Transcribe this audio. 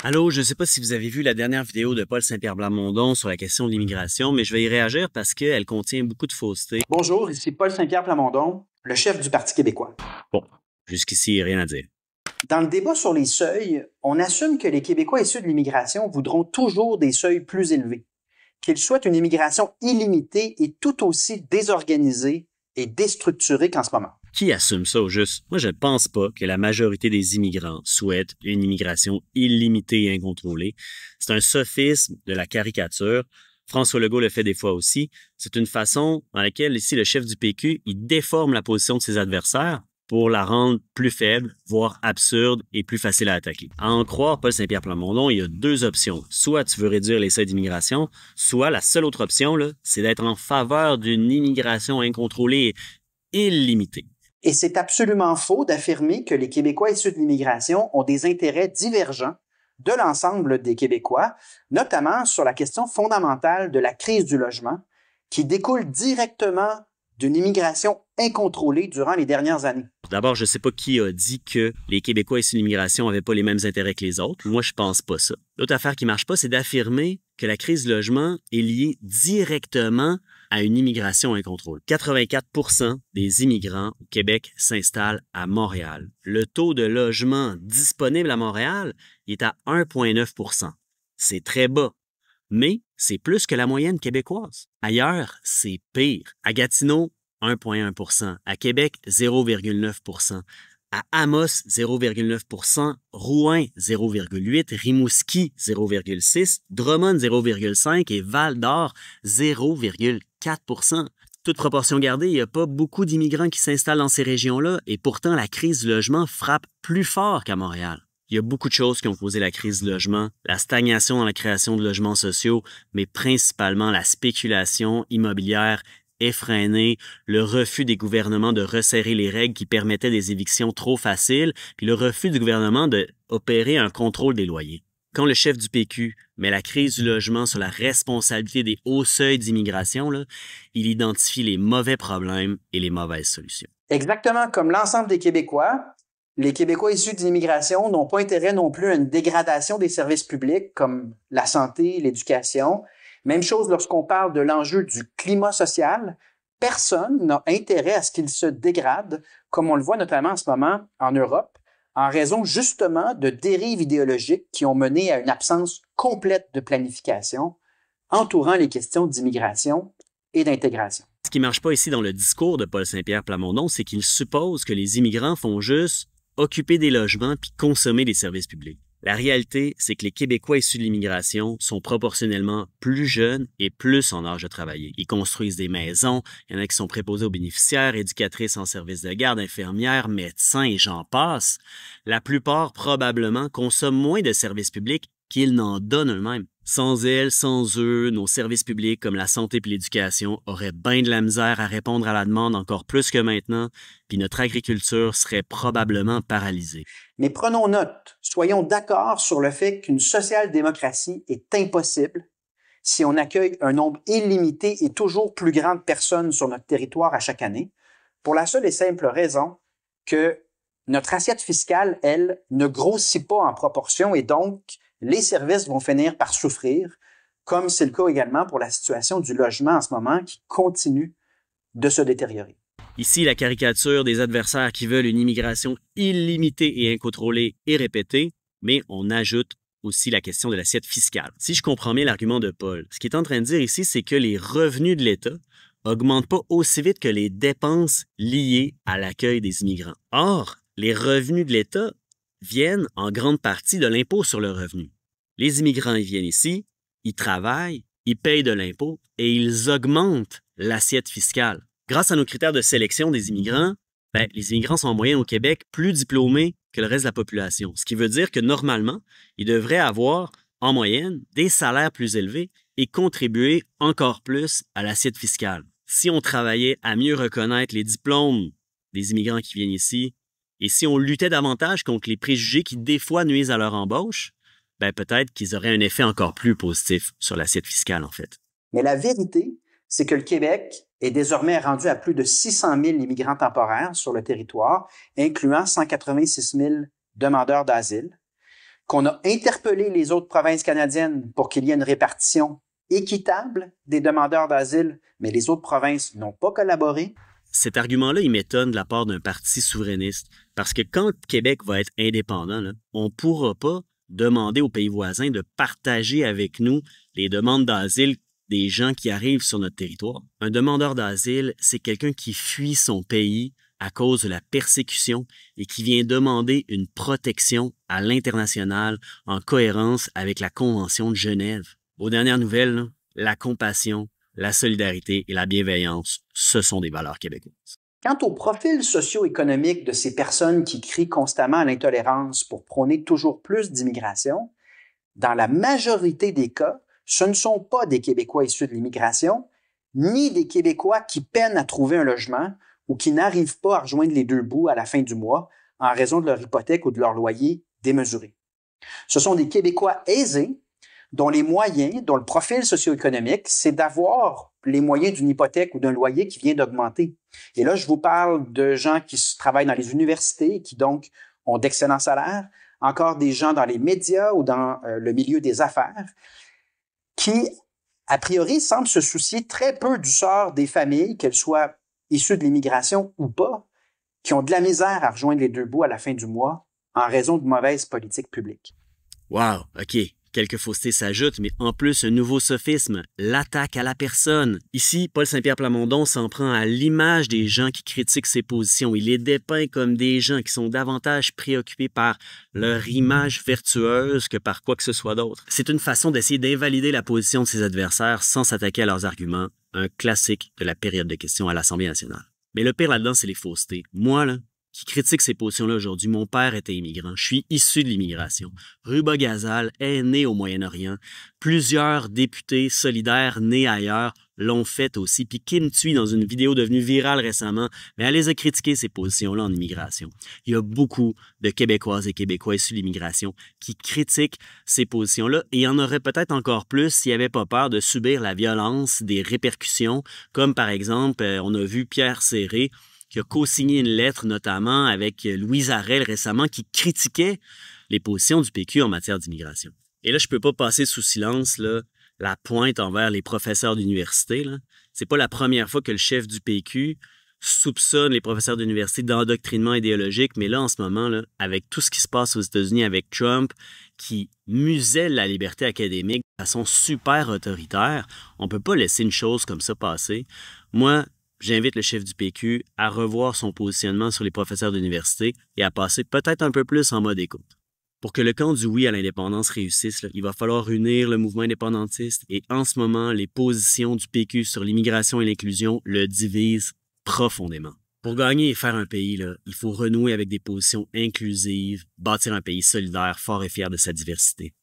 Allô, je ne sais pas si vous avez vu la dernière vidéo de Paul Saint-Pierre Plamondon sur la question de l'immigration, mais je vais y réagir parce qu'elle contient beaucoup de fausseté. Bonjour, ici Paul Saint-Pierre Plamondon, le chef du Parti québécois. Bon, jusqu'ici, rien à dire. Dans le débat sur les seuils, on assume que les Québécois issus de l'immigration voudront toujours des seuils plus élevés, qu'ils souhaitent une immigration illimitée et tout aussi désorganisée et déstructurée qu'en ce moment. Qui assume ça au juste? Moi, je ne pense pas que la majorité des immigrants souhaitent une immigration illimitée et incontrôlée. C'est un sophisme de la caricature. François Legault le fait des fois aussi. C'est une façon dans laquelle, ici, le chef du PQ, il déforme la position de ses adversaires pour la rendre plus faible, voire absurde et plus facile à attaquer. À en croire Paul Saint-Pierre Plamondon, il y a deux options. Soit tu veux réduire les seuils d'immigration, soit la seule autre option, là, c'est d'être en faveur d'une immigration incontrôlée et illimitée. Et c'est absolument faux d'affirmer que les Québécois issus de l'immigration ont des intérêts divergents de l'ensemble des Québécois, notamment sur la question fondamentale de la crise du logement, qui découle directement d'une immigration incontrôlée durant les dernières années. D'abord, je ne sais pas qui a dit que les Québécois issus de l'immigration n'avaient pas les mêmes intérêts que les autres. Moi, je pense pas ça. L'autre affaire qui marche pas, c'est d'affirmer que la crise du logement est liée directement à une immigration incontrôlée. 84% des immigrants au Québec s'installent à Montréal. Le taux de logement disponible à Montréal est à 1,9%. C'est très bas, mais c'est plus que la moyenne québécoise. Ailleurs, c'est pire. À Gatineau, 1,1%. À Québec, 0,9%. À Amos, 0,9%. Rouen, 0,8%. Rimouski, 0,6%. Drummond, 0,5%. Et Val-d'Or, 0,4%. Toute proportion gardée, il n'y a pas beaucoup d'immigrants qui s'installent dans ces régions-là et pourtant la crise du logement frappe plus fort qu'à Montréal. Il y a beaucoup de choses qui ont causé la crise du logement, la stagnation dans la création de logements sociaux, mais principalement la spéculation immobilière effrénée, le refus des gouvernements de resserrer les règles qui permettaient des évictions trop faciles, puis le refus du gouvernement d'opérer un contrôle des loyers. Quand le chef du PQ met la crise du logement sur la responsabilité des hauts seuils d'immigration, là, il identifie les mauvais problèmes et les mauvaises solutions. Exactement comme l'ensemble des Québécois, les Québécois issus de l'immigration n'ont pas intérêt non plus à une dégradation des services publics comme la santé, l'éducation. Même chose lorsqu'on parle de l'enjeu du climat social. Personne n'a intérêt à ce qu'il se dégrade, comme on le voit notamment en ce moment en Europe, en raison justement de dérives idéologiques qui ont mené à une absence complète de planification entourant les questions d'immigration et d'intégration. Ce qui marche pas ici dans le discours de Paul Saint-Pierre Plamondon, c'est qu'il suppose que les immigrants font juste occuper des logements puis consommer des services publics. La réalité, c'est que les Québécois issus de l'immigration sont proportionnellement plus jeunes et plus en âge de travailler. Ils construisent des maisons, il y en a qui sont préposés aux bénéficiaires, éducatrices en service de garde, infirmières, médecins et j'en passe. La plupart, probablement, consomment moins de services publics qu'ils n'en donnent eux-mêmes. Sans elles, sans eux, nos services publics comme la santé et l'éducation auraient bien de la misère à répondre à la demande encore plus que maintenant, puis notre agriculture serait probablement paralysée. Mais prenons note, soyons d'accord sur le fait qu'une social-démocratie est impossible si on accueille un nombre illimité et toujours plus grand de personnes sur notre territoire à chaque année, pour la seule et simple raison que notre assiette fiscale, elle, ne grossit pas en proportion et donc les services vont finir par souffrir, comme c'est le cas également pour la situation du logement en ce moment qui continue de se détériorer. Ici, la caricature des adversaires qui veulent une immigration illimitée et incontrôlée est répétée, mais on ajoute aussi la question de l'assiette fiscale. Si je comprends bien l'argument de Paul, ce qu'il est en train de dire ici, c'est que les revenus de l'État augmentent pas aussi vite que les dépenses liées à l'accueil des immigrants. Or, les revenus de l'État viennent en grande partie de l'impôt sur le revenu. Les immigrants, ils viennent ici, ils travaillent, ils payent de l'impôt et ils augmentent l'assiette fiscale. Grâce à nos critères de sélection des immigrants, les immigrants sont en moyenne au Québec plus diplômés que le reste de la population, ce qui veut dire que normalement, ils devraient avoir en moyenne des salaires plus élevés et contribuer encore plus à l'assiette fiscale. Si on travaillait à mieux reconnaître les diplômes des immigrants qui viennent ici, et si on luttait davantage contre les préjugés qui, des fois, nuisent à leur embauche, peut-être qu'ils auraient un effet encore plus positif sur l'assiette fiscale, en fait. Mais la vérité, c'est que le Québec est désormais rendu à plus de 600 000 immigrants temporaires sur le territoire, incluant 186 000 demandeurs d'asile. qu'on a interpellé les autres provinces canadiennes pour qu'il y ait une répartition équitable des demandeurs d'asile, mais les autres provinces n'ont pas collaboré. Cet argument-là, il m'étonne de la part d'un parti souverainiste, parce que quand le Québec va être indépendant, là, on ne pourra pas demander aux pays voisins de partager avec nous les demandes d'asile des gens qui arrivent sur notre territoire. Un demandeur d'asile, c'est quelqu'un qui fuit son pays à cause de la persécution et qui vient demander une protection à l'international en cohérence avec la Convention de Genève. Aux dernières nouvelles, là, la compassion, la solidarité et la bienveillance, ce sont des valeurs québécoises. Quant au profil socio-économique de ces personnes qui crient constamment à l'intolérance pour prôner toujours plus d'immigration, dans la majorité des cas, ce ne sont pas des Québécois issus de l'immigration, ni des Québécois qui peinent à trouver un logement ou qui n'arrivent pas à rejoindre les deux bouts à la fin du mois en raison de leur hypothèque ou de leur loyer démesuré. Ce sont des Québécois aisés dont les moyens, dont le profil socio-économique, c'est d'avoir les moyens d'une hypothèque ou d'un loyer qui vient d'augmenter. Et là, je vous parle de gens qui travaillent dans les universités et qui donc ont d'excellents salaires, encore des gens dans les médias ou dans le milieu des affaires, qui, a priori, semblent se soucier très peu du sort des familles, qu'elles soient issues de l'immigration ou pas, qui ont de la misère à rejoindre les deux bouts à la fin du mois en raison de mauvaises politiques publiques. Wow, OK. Quelques faussetés s'ajoutent, mais en plus, un nouveau sophisme, l'attaque à la personne. Ici, Paul Saint-Pierre Plamondon s'en prend à l'image des gens qui critiquent ses positions. Il les dépeint comme des gens qui sont davantage préoccupés par leur image vertueuse que par quoi que ce soit d'autre. C'est une façon d'essayer d'invalider la position de ses adversaires sans s'attaquer à leurs arguments, un classique de la période de questions à l'Assemblée nationale. Mais le pire là-dedans, c'est les faussetés. Moi, là, qui critique ces positions-là aujourd'hui. Mon père était immigrant. Je suis issu de l'immigration. Ruba Gazal est né au Moyen-Orient. Plusieurs députés solidaires nés ailleurs l'ont fait aussi. Puis Kim Thuy, dans une vidéo devenue virale récemment, mais elle les a critiquées, ces positions-là en immigration. Il y a beaucoup de Québécoises et Québécois issus de l'immigration qui critiquent ces positions-là et il y en aurait peut-être encore plus s'ils n'avaient pas peur de subir la violence des répercussions, comme par exemple, on a vu Pierre Serré, qui a co-signé une lettre notamment avec Louise Arel récemment qui critiquait les positions du PQ en matière d'immigration. Et là, je peux pas passer sous silence là, la pointe envers les professeurs d'université. C'est pas la première fois que le chef du PQ soupçonne les professeurs d'université d'endoctrinement idéologique, mais là, en ce moment, là, avec tout ce qui se passe aux États-Unis avec Trump, qui muselle la liberté académique de façon super autoritaire, on peut pas laisser une chose comme ça passer. Moi, j'invite le chef du PQ à revoir son positionnement sur les professeurs d'université et à passer peut-être un peu plus en mode écoute. Pour que le camp du oui à l'indépendance réussisse, là, il va falloir unir le mouvement indépendantiste et en ce moment, les positions du PQ sur l'immigration et l'inclusion le divisent profondément. Pour gagner et faire un pays, là, il faut renouer avec des positions inclusives, bâtir un pays solidaire, fort et fier de sa diversité.